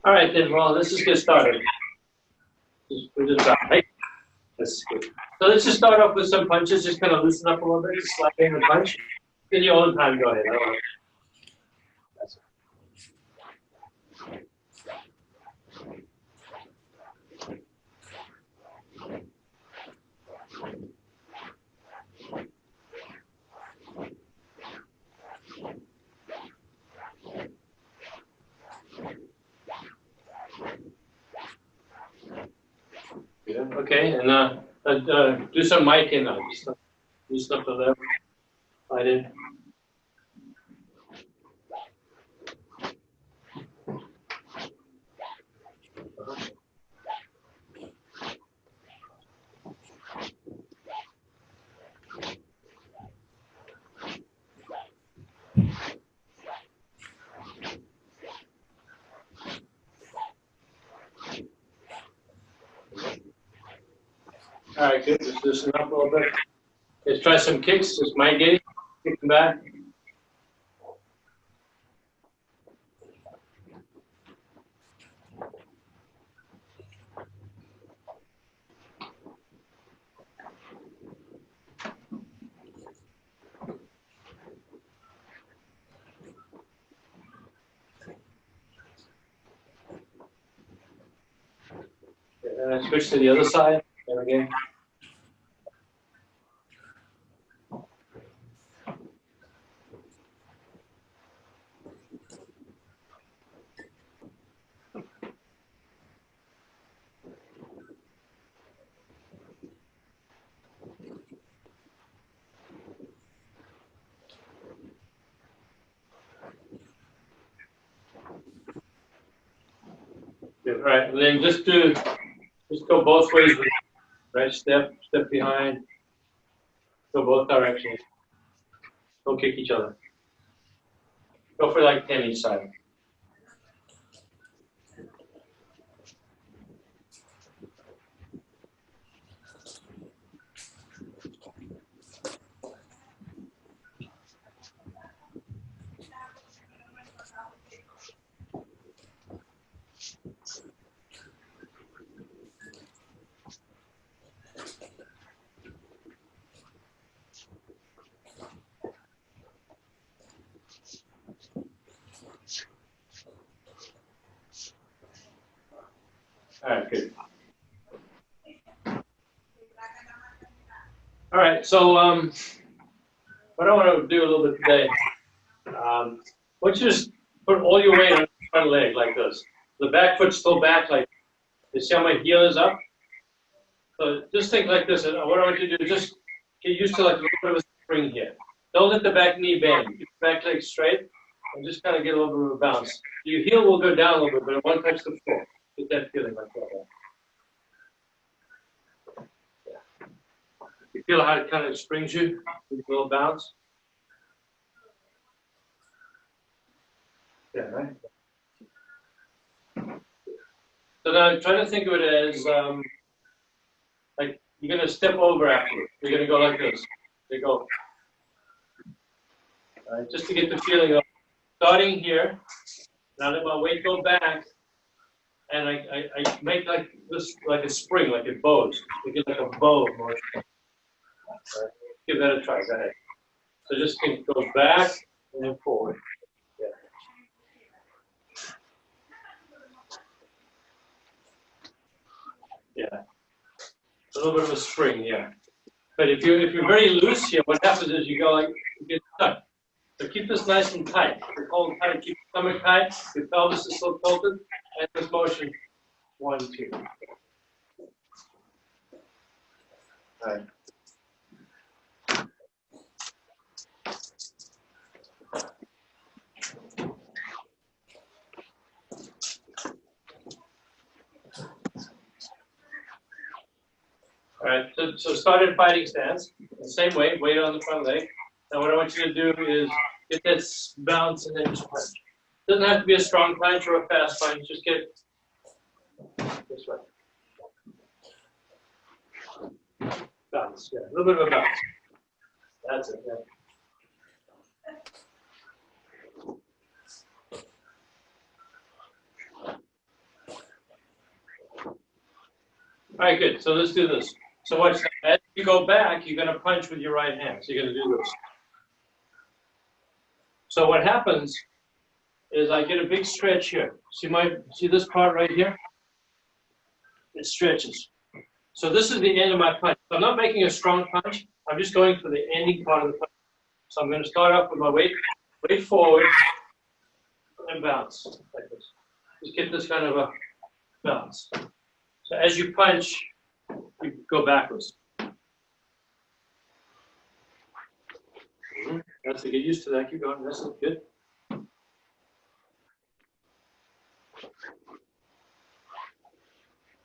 All right, then, well, let's just get started. We're just right? That's good. So let's just start off with some punches, just kind of loosen up a little bit, just slide in a punch. In your own time, go ahead. That's it. Yeah, okay, and do some mic in now. Just up the left, right in. All right, good. Just loosen up a little bit. Let's try some kicks. Just mic in, kick them back. Switch to the other side. There again. Good. All right, and then just go both ways. Right, step behind. Go both directions. Don't kick each other. Go for like 10 each side. All right, good. All right, so what I want to do a little bit today, I want you to just put all your weight on the front leg like this. The back foot's still back, like you see how my heel is up? So just think like this, and what I want you to do is just get used to like a little bit of a spring here. Don't let the back knee bend. Keep the back leg straight, and just kind of get a little bit of a bounce. Your heel will go down a little bit, but it won't touch the floor. Get that feeling like that. You feel how it kind of springs you with a little bounce? Yeah, right? So now try to think of it as like you're going to step over afterwards. You're going to go like this. You go. All right, just to get the feeling of starting here. Now let my weight go back, and I make like this, like a spring, like it bows. You get like a bow motion. Right. Give that a try. Go ahead. So just go back and then forward. Yeah. Yeah. A little bit of a spring, yeah. But if you're very loose here, what happens is you go like you get stuck. So keep this nice and tight. Hold tight. Keep the stomach tight. Your pelvis is still tilted. And this motion. 1, 2. All right. All right, so start in fighting stance. The same way, weight on the front leg. Now what I want you to do is get that bounce and then just punch. Doesn't have to be a strong punch or a fast punch. Just get this way. Bounce, yeah, a little bit of a bounce. That's it, yeah. All right, good. So let's do this. So watch that. As you go back, you're going to punch with your right hand. So you're going to do this. So what happens is I get a big stretch here. See this part right here? It stretches. So this is the end of my punch. So I'm not making a strong punch. I'm just going for the ending part of the punch. So I'm going to start off with my weight forward, and bounce like this. Just get this kind of a bounce. So as you punch, you go backwards. That's to get used to that. Keep going. That's good.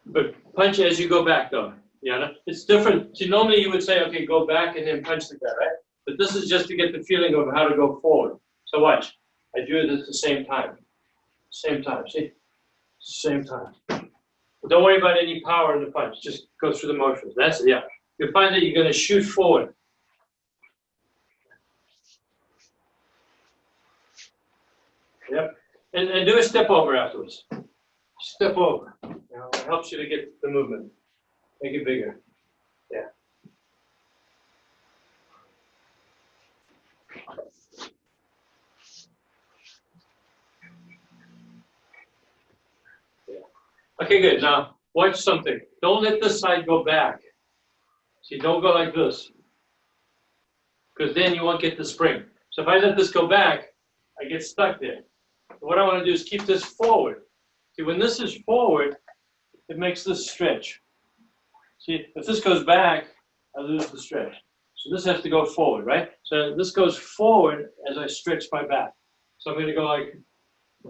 But punch as you go back, though. Yeah, it's different. See, normally you would say, okay, go back and then punch like that, right? But this is just to get the feeling of how to go forward. So watch. I do it at the same time. Same time. See? Same time. But don't worry about any power in the punch. Just go through the motions. That's it. Yeah. You'll find that you're going to shoot forward. Yep. And do a step over afterwards. Step over. It helps you to get the movement. Make it bigger. Yeah. Okay, good. Now, watch something. Don't let this side go back. See, don't go like this. Because then you won't get the spring. So if I let this go back, I get stuck there. What I want to do is keep this forward. See, when this is forward, it makes this stretch. See, if this goes back, I lose the stretch. So this has to go forward, right? So this goes forward as I stretch my back. So I'm going to go like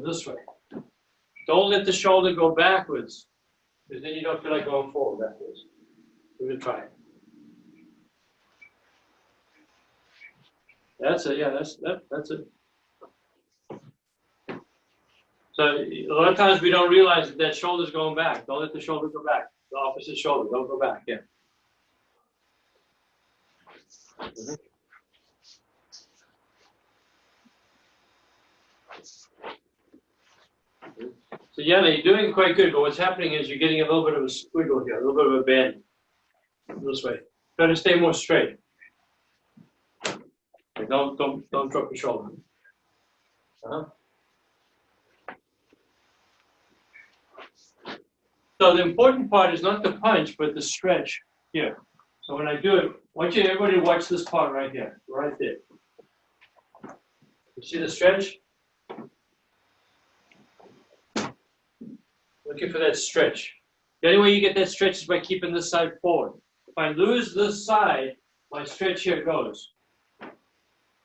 this way. Don't let the shoulder go backwards, because then you don't feel like going forward backwards. We're going to try it. That's it. Yeah, that's it. So a lot of times we don't realize that that shoulder's going back. Don't let the shoulder go back. The opposite shoulder. Don't go back. Yeah. Mm-hmm. So yeah, you're doing quite good, but what's happening is you're getting a little bit of a squiggle here, a little bit of a bend this way. Try to stay more straight. Okay, don't drop your shoulder. So the important part is not the punch, but the stretch here. So when I do it, I want you everybody to watch this part right here, right there. You see the stretch? Looking for that stretch. The only way you get that stretch is by keeping this side forward. If I lose this side, my stretch here goes.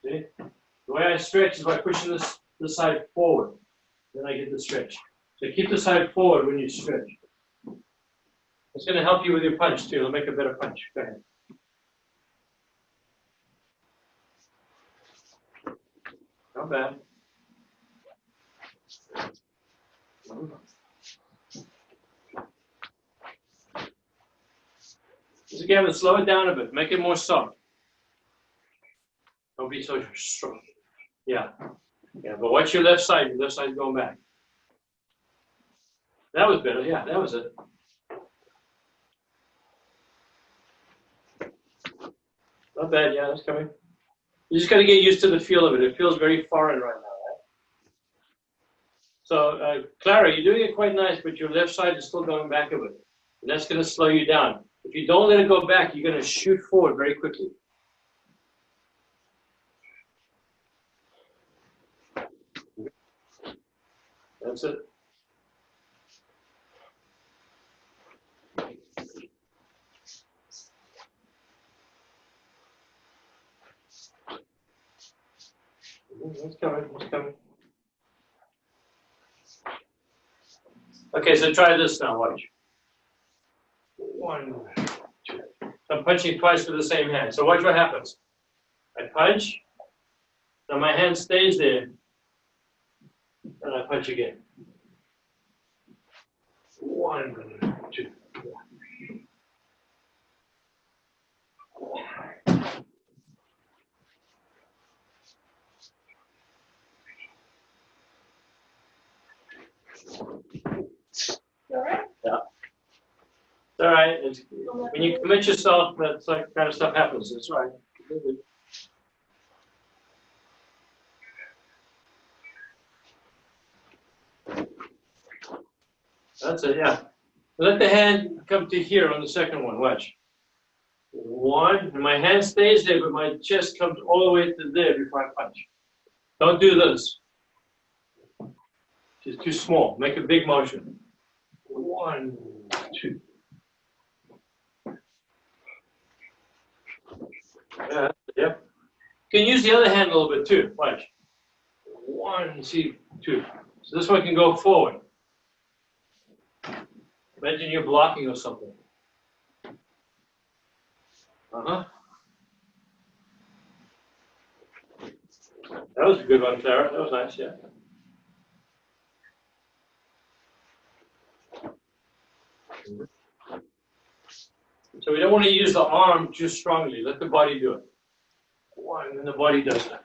See? The way I stretch is by pushing this side forward. Then I get the stretch. So keep the side forward when you stretch. It's going to help you with your punch too. It'll make a better punch. Go ahead. Not bad. Just again, slow it down a bit. Make it more soft. Don't be so strong. Yeah. Yeah, but watch your left side. Your left side's going back. That was better. Yeah, that was it. Not bad. Yeah, that's coming. You just got to get used to the feel of it. It feels very foreign right now, right? So, Clara, you're doing it quite nice, but your left side is still going back a bit. And that's going to slow you down. If you don't let it go back, you're going to shoot forward very quickly. That's it. It's coming. It's coming. Okay, so try this now. Watch. 1, 2. So I'm punching twice with the same hand. So watch what happens. I punch. Now my hand stays there. And I punch again. 1, 2. All right? Yeah. All right. When you commit yourself, that kind of stuff happens. That's right. That's it, yeah. Let the hand come to here on the second one. Watch. One, and my hand stays there, but my chest comes all the way to there before I punch. Don't do this. It's too small. Make a big motion. 1, 2. Yeah, yep. You can use the other hand a little bit too. Watch. 1, see, 2. So this one can go forward. Imagine you're blocking or something. Uh-huh. That was a good one, Clara. That was nice, yeah. So we don't want to use the arm too strongly. Let the body do it. 1, and the body does that.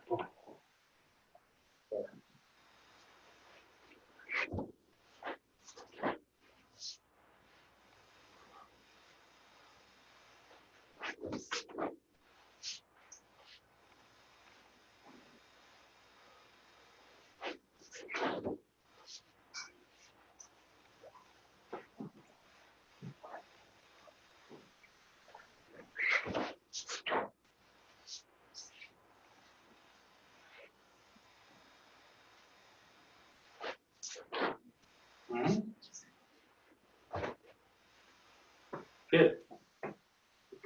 Good.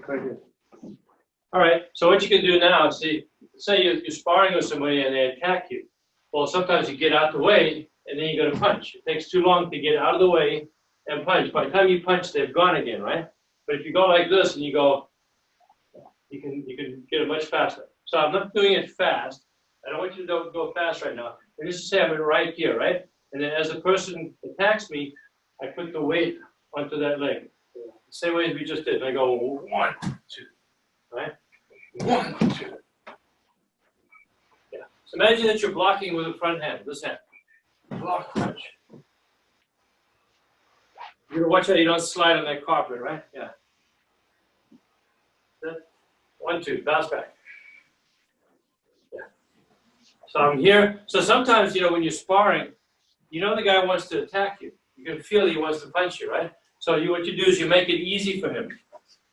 Very good. All right. So what you can do now, see, say you're sparring with somebody and they attack you. Well, sometimes you get out the way and then you go to punch. It takes too long to get out of the way and punch. By the time you punch, they've gone again, right? But if you go like this and you go, you can get it much faster. So I'm not doing it fast. I don't want you to go fast right now. And just say I'm right here, right? And then as the person attacks me, I put the weight onto that leg. The same way as we just did. I go 1, 2, right? 1, 2. Yeah. So imagine that you're blocking with the front hand, this hand. Block, punch. You gotta watch out you don't slide on that carpet, right? Yeah. 1, 2, bounce back. Yeah. So I'm here. So sometimes, when you're sparring, the guy wants to attack you. You can feel he wants to punch you, right? So what you do is you make it easy for him.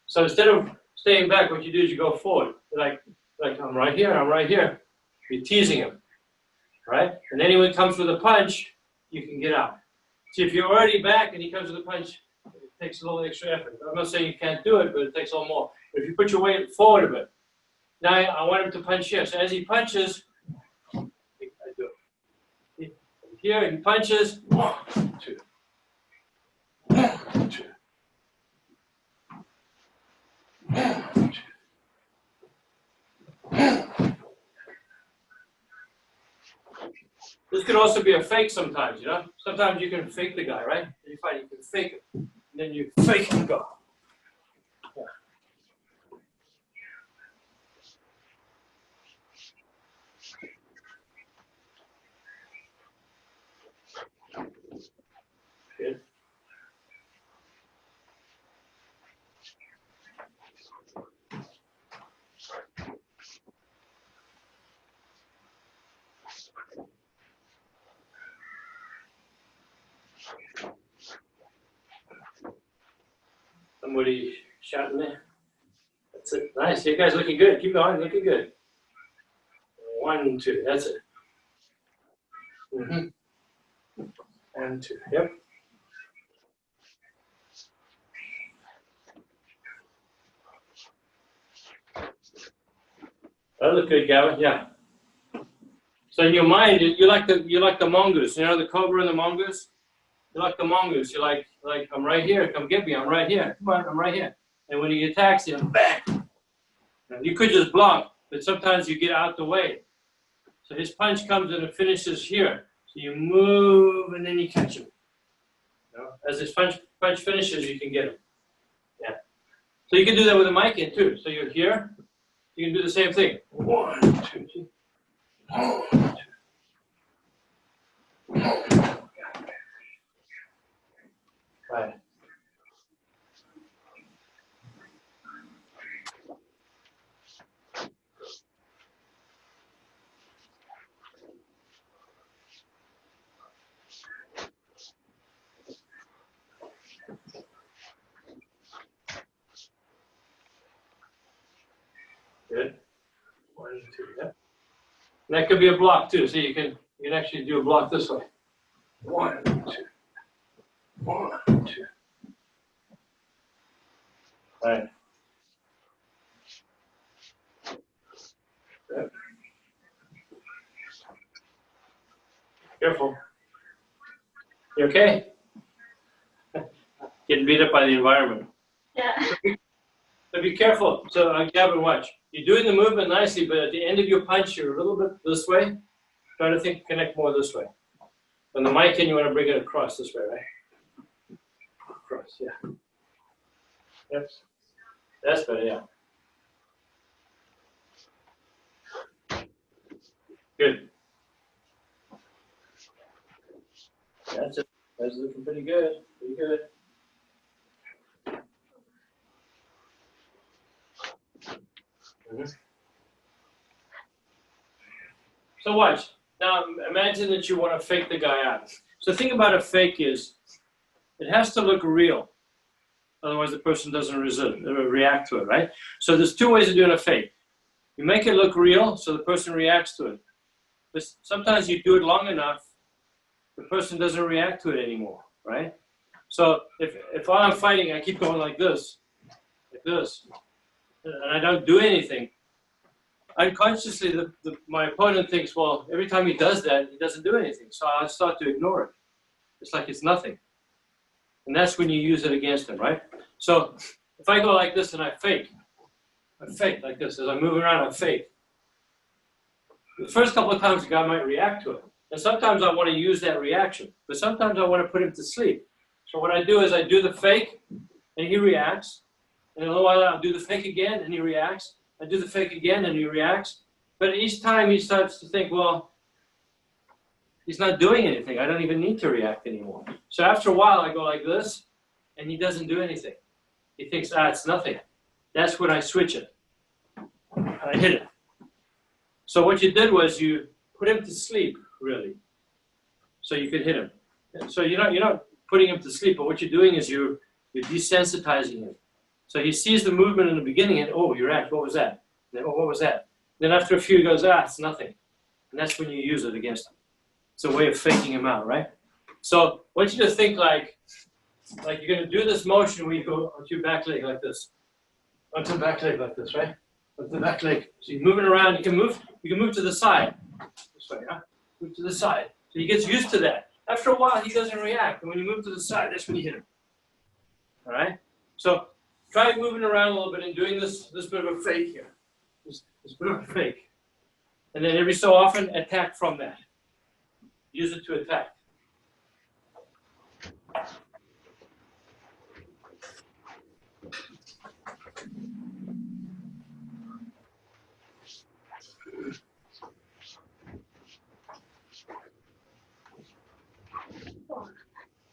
So instead of staying back, what you do is you go forward. Like I'm right here, I'm right here. You're teasing him, right? And then when he comes with a punch, you can get out. See, if you're already back and he comes with a punch, it takes a little extra effort. I'm not saying you can't do it, but it takes a little more. But if you put your weight forward a bit, now I want him to punch here. So as he punches, I do it. Here he punches, 1, 2. 1, 2. 1, 2. This could also be a fake sometimes, Sometimes you can fake the guy, right? You find you can fake it. And then you fake and go. Yeah. Good. Somebody shouting there. That's it. Nice. You guys looking good. Keep going. Looking good. 1, 2. That's it. 1, 2. Yep. That looked good, Gavin. Yeah. So in your mind, you like the mongoose. You know the cobra and the mongoose. You like the mongoose. You're like I'm right here. Come get me. I'm right here. Come on, I'm right here. And when he attacks you, bang. You could just block, but sometimes you get out the way. So his punch comes and it finishes here. So you move and then you catch him. As his punch finishes, you can get him. Yeah. So you can do that with a mic in too. So you're here. You can do the same thing. 1, 2, 3. 1, 2. Right. Good. 1, 2, yeah. And that could be a block too, so you can actually do a block this way. 1, 2. 1, 2. All right. Good. Careful. You okay? Getting beat up by the environment. Yeah. So be careful. So Gavin, watch. You're doing the movement nicely, but at the end of your punch, you're a little bit this way. Try to connect more this way. When the mic in, you want to bring it across this way, right? Across, yeah. Yep. That's better, yeah. Good. That's it. That's looking pretty good. Pretty good. So watch. Now imagine that you want to fake the guy out. So the thing about a fake is it has to look real. Otherwise the person doesn't react to it, right? So there's two ways of doing a fake. You make it look real so the person reacts to it. But sometimes you do it long enough, the person doesn't react to it anymore, right? So if while I'm fighting, I keep going like this, and I don't do anything, unconsciously, my opponent thinks, well, every time he does that, he doesn't do anything. So I start to ignore it. It's like it's nothing. And that's when you use it against him, right? So if I go like this and I fake like this. As I'm moving around, I fake. The first couple of times, the guy might react to it. And sometimes I want to use that reaction. But sometimes I want to put him to sleep. So what I do is I do the fake, and he reacts. And in a little while, I'll do the fake again, and he reacts. I do the fake again, and he reacts. But each time he starts to think, well, he's not doing anything. I don't even need to react anymore. So after a while, I go like this, and he doesn't do anything. He thinks, it's nothing. That's when I switch it. And I hit it. So what you did was you put him to sleep, really, so you could hit him. So you're not putting him to sleep, but what you're doing is you're desensitizing him. So he sees the movement in the beginning, and you react. What was that? And then, what was that? Then after a few, he goes, it's nothing. And that's when you use it against him. It's a way of faking him out, right? So I want you to think like you're going to do this motion where you go onto your back leg like this. Onto the back leg like this, right? Onto the back leg. So you're moving around. You can move to the side. This way, huh? Move to the side. So he gets used to that. After a while, he doesn't react. And when you move to the side, that's when you hit him. All right? So try moving around a little bit and doing this bit of a fake here. This bit of a fake. And then every so often, attack from that. Use it to attack.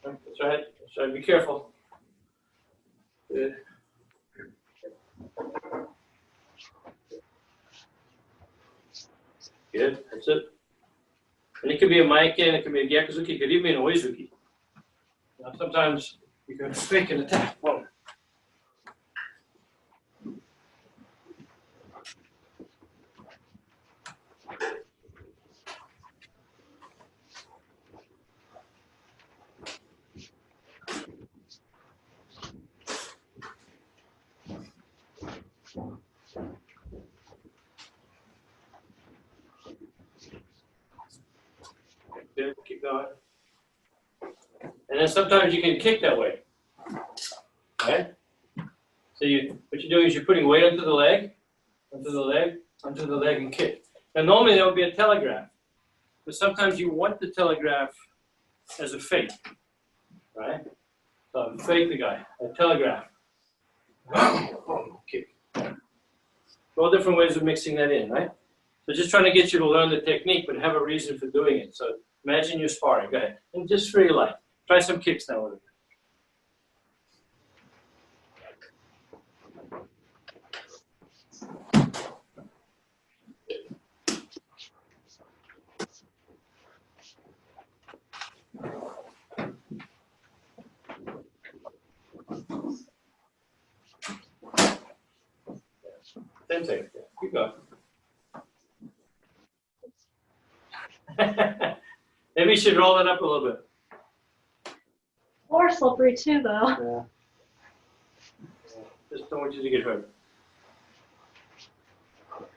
That's right. So be careful. Good. Good. That's it. And it could be a Maiken, it could be a Gyakuzuki, it could even be an Oizuki. Now, sometimes you can fake an attack. Whoa. Good. Keep going. And then sometimes you can kick that way. Right? So what you're doing is you're putting weight onto the leg, and kick. Now normally there would be a telegraph, but sometimes you want the telegraph as a fake, right? So fake the guy, a telegraph. Kick. All different ways of mixing that in, right? So just trying to get you to learn the technique, but have a reason for doing it. So imagine you're sparring. Go ahead. And just for your life. Try some kicks now with it. Same thing. Keep going. Maybe you should roll it up a little bit. Or slippery too, though. Yeah. Just don't want you to get hurt.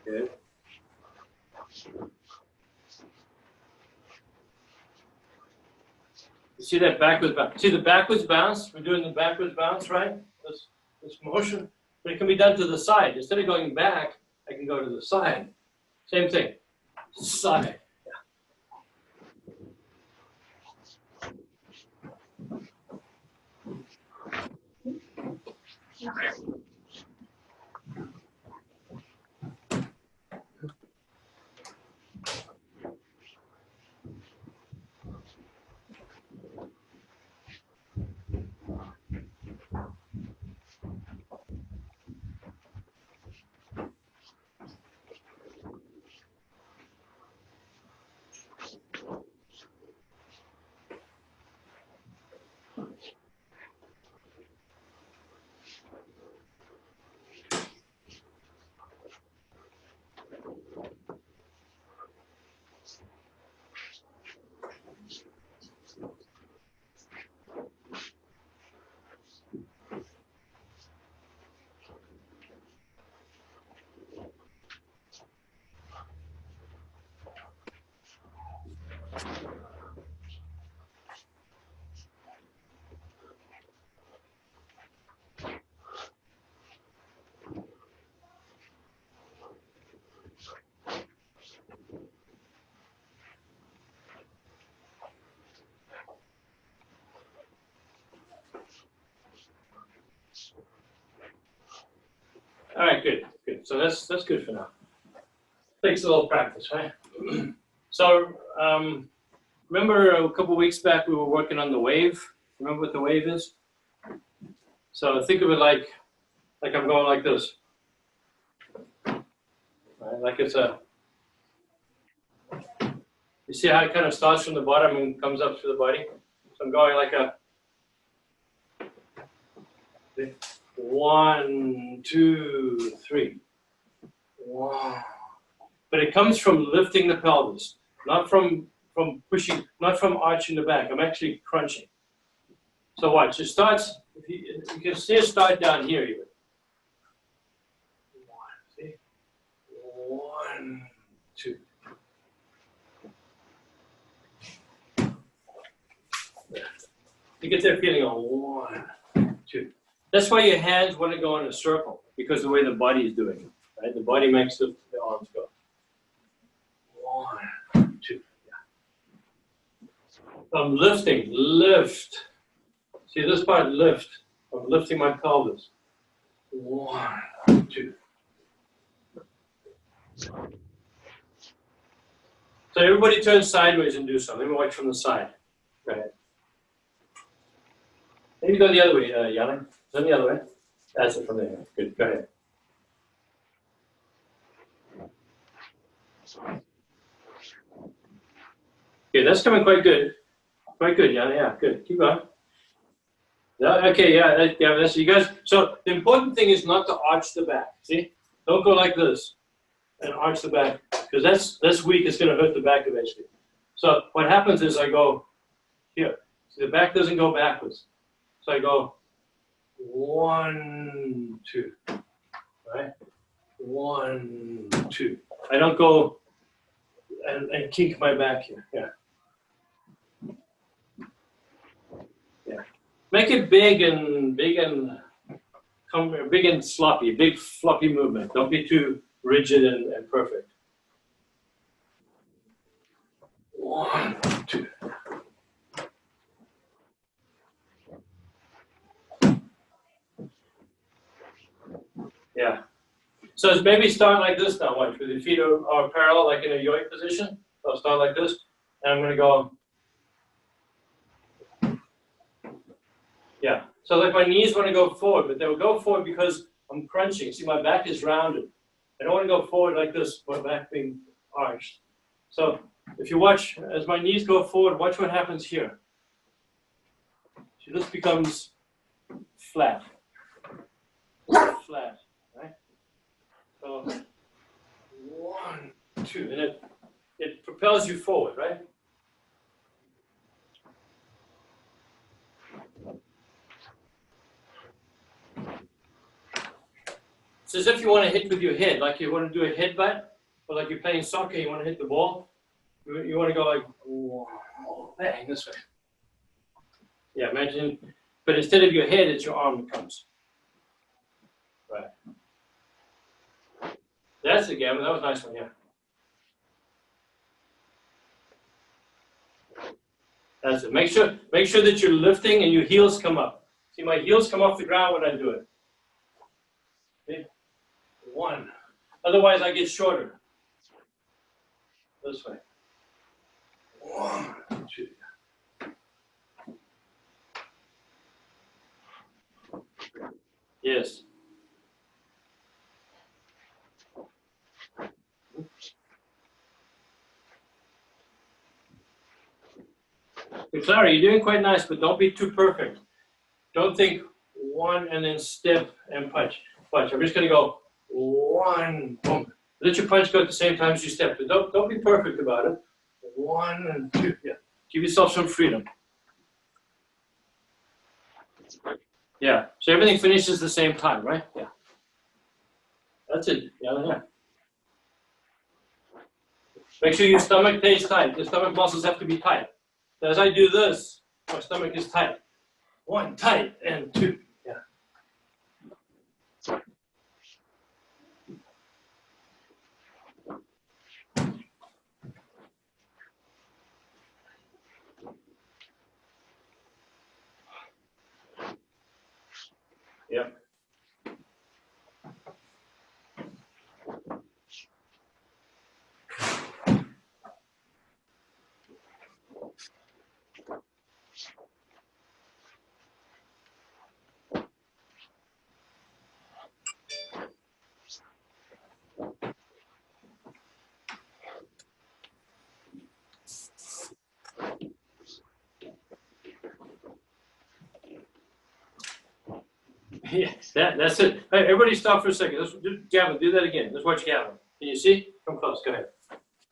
Good. You see that backwards bounce? See the backwards bounce? We're doing the backwards bounce, right? This motion. But it can be done to the side. Instead of going back, I can go to the side. Same thing. Side. Yeah. All right, good, good. So that's good for now. Takes a little practice, right? So remember a couple weeks back we were working on the wave. Remember what the wave is? So think of it like I'm going like this. Right? Like it's a. You see how it kind of starts from the bottom and comes up through the body? So I'm going like a 1, 2, 3. Wow. But it comes from lifting the pelvis, not from pushing, not from arching the back. I'm actually crunching. So watch. It starts. If you can see it start down here even. 1, 2. You get that feeling of 1, 2. That's why your hands want to go in a circle, because the way the body is doing it, right? The body makes the arms go. 1, 2. Yeah. I'm lifting, lift. See this part, lift. I'm lifting my pelvis. 1, 2. So everybody turn sideways and do something. Let me watch from the side. Go ahead. Maybe go the other way, Yana. Turn the other way. That's it from there. Good. Go ahead. Okay, that's coming quite good. Quite good, Yana. Yeah, good. Keep going. Yeah, okay, yeah, that's you guys. So the important thing is not to arch the back. See, don't go like this and arch the back, because that's weak. It's going to hurt the back eventually. So what happens is I go here. See, the back doesn't go backwards. So I go 1, 2, right? 1, 2. I don't go and kink my back here. Yeah. Yeah. Make it big and sloppy. Big floppy movement. Don't be too rigid and perfect. 1, 2. Yeah. So it's maybe start like this now, watch, with your feet are parallel, like in a yoik position. So I'll start like this, and I'm going to go. Yeah. So like my knees want to go forward, but they will go forward because I'm crunching. See, my back is rounded. I don't want to go forward like this, my back being arched. So if you watch, as my knees go forward, watch what happens here. See, this becomes flat. Flat, right? So two, and it propels you forward, right? It's as if you want to hit with your head, like you want to do a headbutt, or like you're playing soccer, you want to hit the ball. You want to go like, whoa, bang, this way. Yeah, imagine, but instead of your head, it's your arm that comes. Right. That's it, Gavin. That was a nice one, yeah. That's it. Make sure that you're lifting and your heels come up. See, my heels come off the ground when I do it. Okay. One. Otherwise, I get shorter. This way. One, two. Yes. Clara, you're doing quite nice, but don't be too perfect. Don't think one and then step and punch. Punch. I'm just going to go one, boom. Let your punch go at the same time as you step. But don't be perfect about it. One and two. Yeah. Give yourself some freedom. Yeah. So everything finishes the same time, right? Yeah. That's it. Yeah. Make sure your stomach stays tight. The stomach muscles have to be tight. So as I do this, my stomach is tight. One, tight, and two. Yeah. Yep. Yes, that's it. Hey, everybody stop for a second. Gavin, do that again. Let's watch Gavin. Can you see? Come close. Go ahead.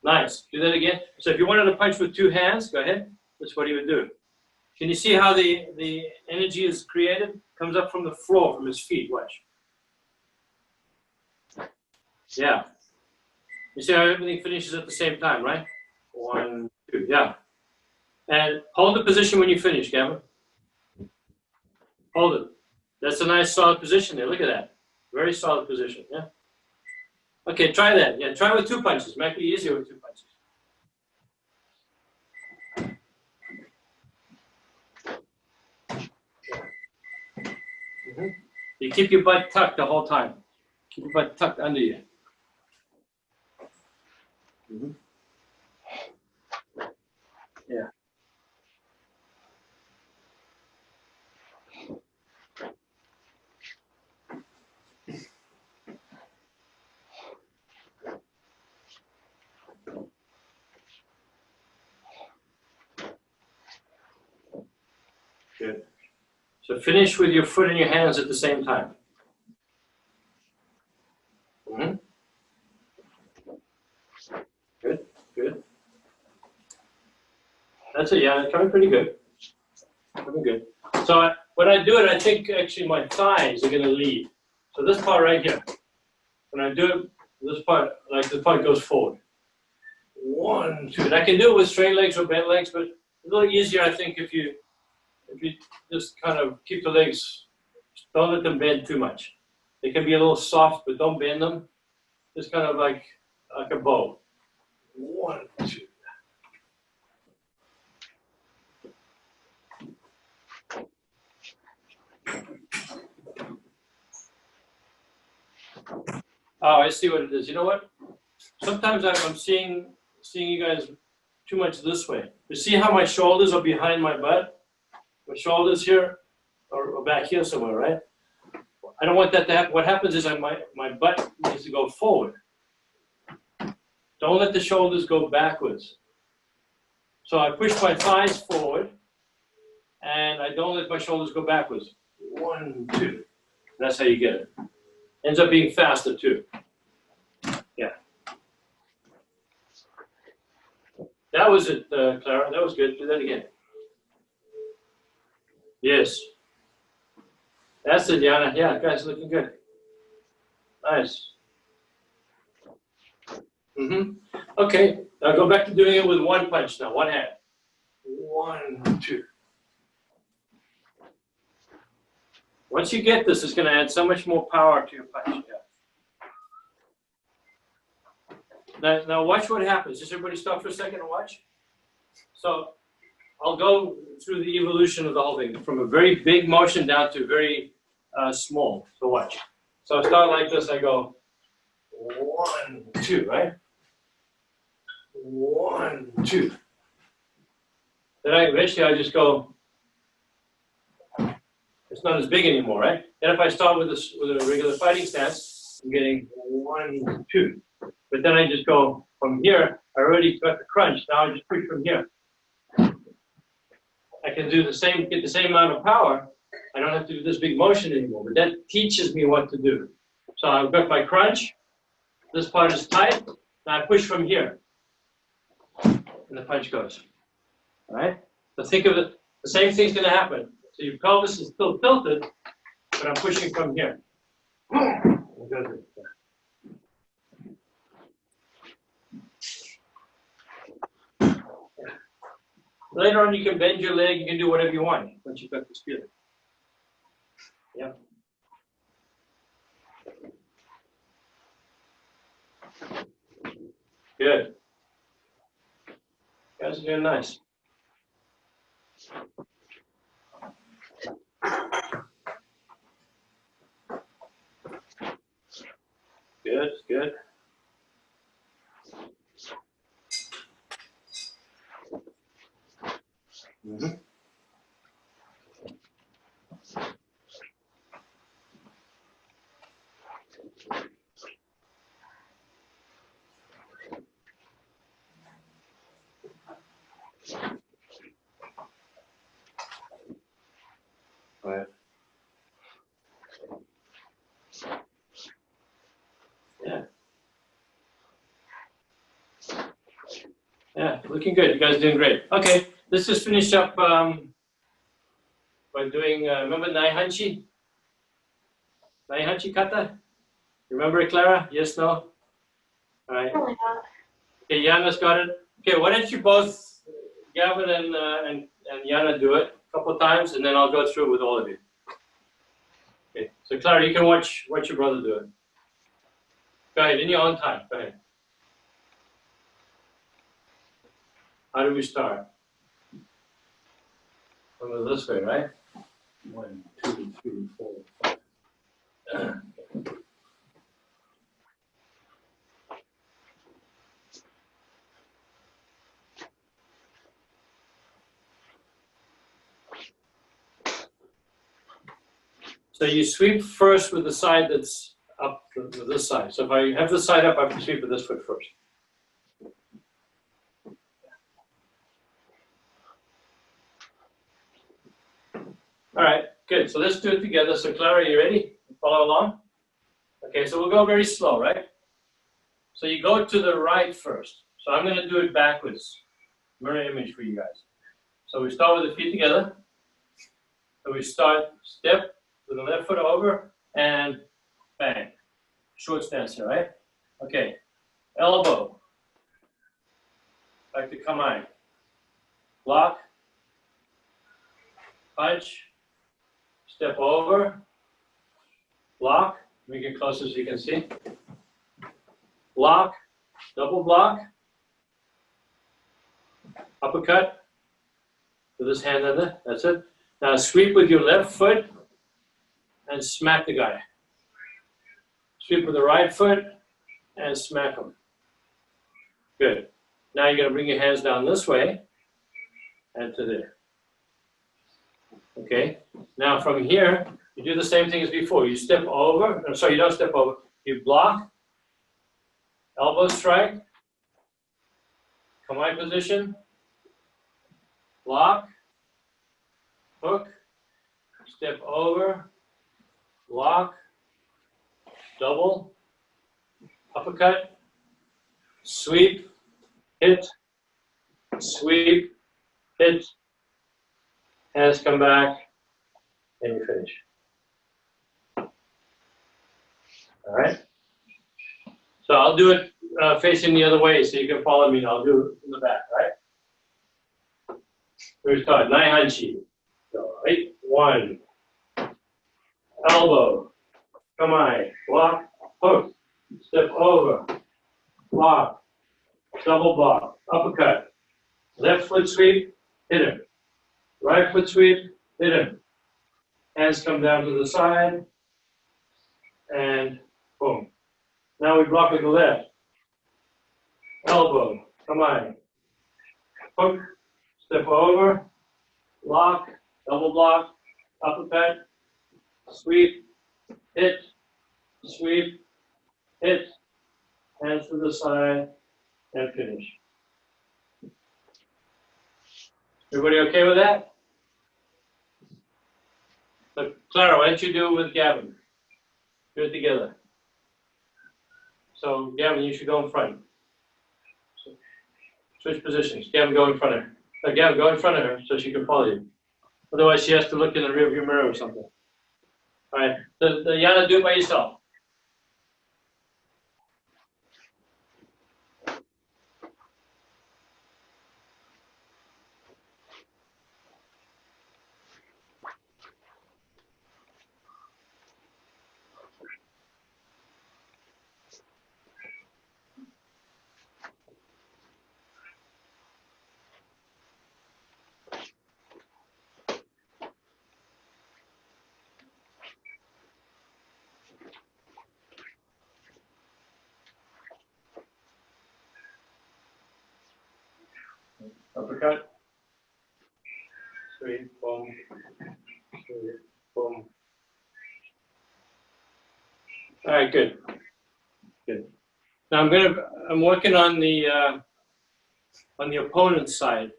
Nice. Do that again. So if you wanted to punch with two hands, go ahead. That's what he would do. Can you see how the energy is created? Comes up from the floor, from his feet. Watch. Yeah. You see how everything finishes at the same time, right? One, two. Yeah. And hold the position when you finish, Gavin. Hold it. That's a nice solid position there. Look at that. Very solid position. Yeah. Okay, try that. Yeah, try with two punches. Might be easier with two punches. You keep your butt tucked the whole time. Keep your butt tucked under you. Yeah. Good. So finish with your foot and your hands at the same time. Good, good. That's it, yeah, it's coming pretty good. Coming good. So when I do it, I think actually my thighs are going to lead. So this part right here, when I do it, this part goes forward. One, two. And I can do it with straight legs or bent legs, but it's a little easier, I think, if you just kind of keep the legs, don't let them bend too much. They can be a little soft, but don't bend them. Just kind of like a bow. One, two. Oh, I see what it is. You know what? Sometimes I'm seeing you guys too much this way. You see how my shoulders are behind my butt? My shoulders here or back here somewhere, right? I don't want that to happen. What happens is my butt needs to go forward. Don't let the shoulders go backwards. So I push my thighs forward, and I don't let my shoulders go backwards. One, two. That's how you get it. Ends up being faster too. Yeah. that was it, Clara. That was good. Do that again. Yes. That's it, Yana. Yeah, guys, looking good. Nice. Okay, now go back to doing it with one punch now, one hand. 1, 2. Once you get this, it's going to add so much more power to your punch. Yeah. Now watch what happens. Just everybody stop for a second and watch. So I'll go through the evolution of the whole thing, from a very big motion down to very small. So watch. So I start like this. I go 1, 2, right? 1, 2. Then eventually I just go. It's not as big anymore, right? Then if I start with a regular fighting stance, I'm getting 1, 2. But then I just go from here. I already got the crunch. Now I just push from here. I can do the same, get the same amount of power. I don't have to do this big motion anymore. But that teaches me what to do. So I've got my crunch. This part is tight. Now I push from here. And the punch goes. All right? So think of it. The same thing's going to happen. So your pelvis is still tilted, but I'm pushing from here. Later on, you can bend your leg. You can do whatever you want once you've got this feeling. Yeah. Good. You guys are doing nice. Good, good. Right. Yeah. Yeah, looking good. You guys are doing great. Okay, let's just finish up by doing, remember Naihanchi? Naihanchi kata? Remember it, Clara? Yes, no? All right. Probably not. Okay, Yana's got it. Okay, why don't you both, Gavin and Yana, do it a couple of times, and then I'll go through it with all of you. Okay, so Clara, you can watch your brother do it. Go ahead, in your own time. Go ahead. How do we start? We'll go this way, right? 1, 2, 3, 4, 5. So you sweep first with the side that's up to this side. So if I have this side up, I have to sweep with this foot first. All right, good. So let's do it together. So Clara, you ready? Follow along? Okay, so we'll go very slow, right? So you go to the right first. So I'm going to do it backwards. Mirror image for you guys. So we start with the feet together. So we start step with the left foot over and bang. Short stance here, right? Okay. Elbow. Like the kamai. Block. Punch. Step over. Block. Make it closer so you can see. Block. Double block. Uppercut. With this hand under. That's it. Now sweep with your left foot and smack the guy. Sweep with the right foot and smack him. Good. Now you're going to bring your hands down this way and to there. Okay. Now from here, you do the same thing as before. You step over. No, sorry, you don't step over. You block. Elbow strike. Kamai position. Block. Hook. Step over. Block. Double. Uppercut. Sweep. Hit. sweep, hit, hands come back, and you finish. All right? So I'll do it facing the other way so you can follow me. I'll do it in the back, right? We start, nai hanshi. So, right, 1, elbow, kamae, block, hook, step over, block, double block, uppercut, left foot sweep, hit him, right foot sweep, hit him, hands come down to the side, and boom. Now we block with the left, elbow, kamae, hook, step over, block, double block, uppercut, sweep, hit, hands to the side, and finish. Everybody okay with that? So, Clara, why don't you do it with Gavin? Do it together. So, Gavin, you should go in front. So, switch positions. Gavin, go in front of her. Gavin, go in front of her so she can follow you. Otherwise, she has to look in the rearview mirror or something. All right. Yana, do it by yourself. Uppercut. Sweep, boom. Sweep, boom. All right, good. Good. Now I'm working on the opponent's side.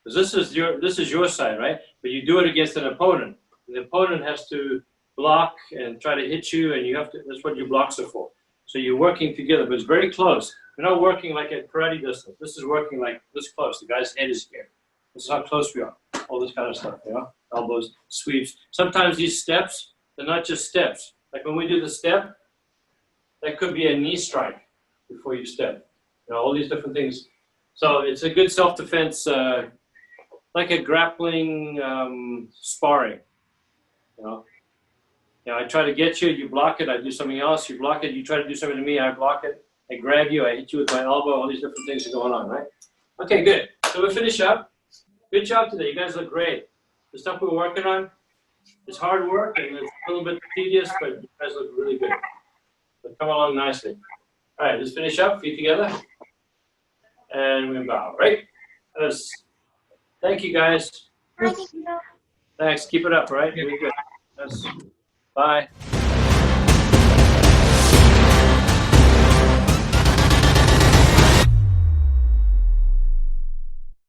Because this is your side, right? But you do it against an opponent. The opponent has to block and try to hit you, and you have to. That's what your blocks are for. So you're working together, but it's very close. You're not working like at karate distance. This is working like this close. The guy's head is here. This is how close we are. All this kind of stuff, you know? Elbows, sweeps. Sometimes these steps, they're not just steps. Like when we do the step, that could be a knee strike before you step. You know, all these different things. So it's a good self-defense, like a grappling sparring. You know, I try to get you, you block it, I do something else, you block it, you try to do something to me, I block it, I grab you, I hit you with my elbow, all these different things are going on, right? Okay, good. So we'll finish up. Good job today. You guys look great. The stuff we're working on, it's hard work and it's a little bit tedious, but you guys look really good. So come along nicely. All right, let's finish up, feet together. And we bow, right? Thank you, guys. Thanks. Keep it up, right? Very good. Bye.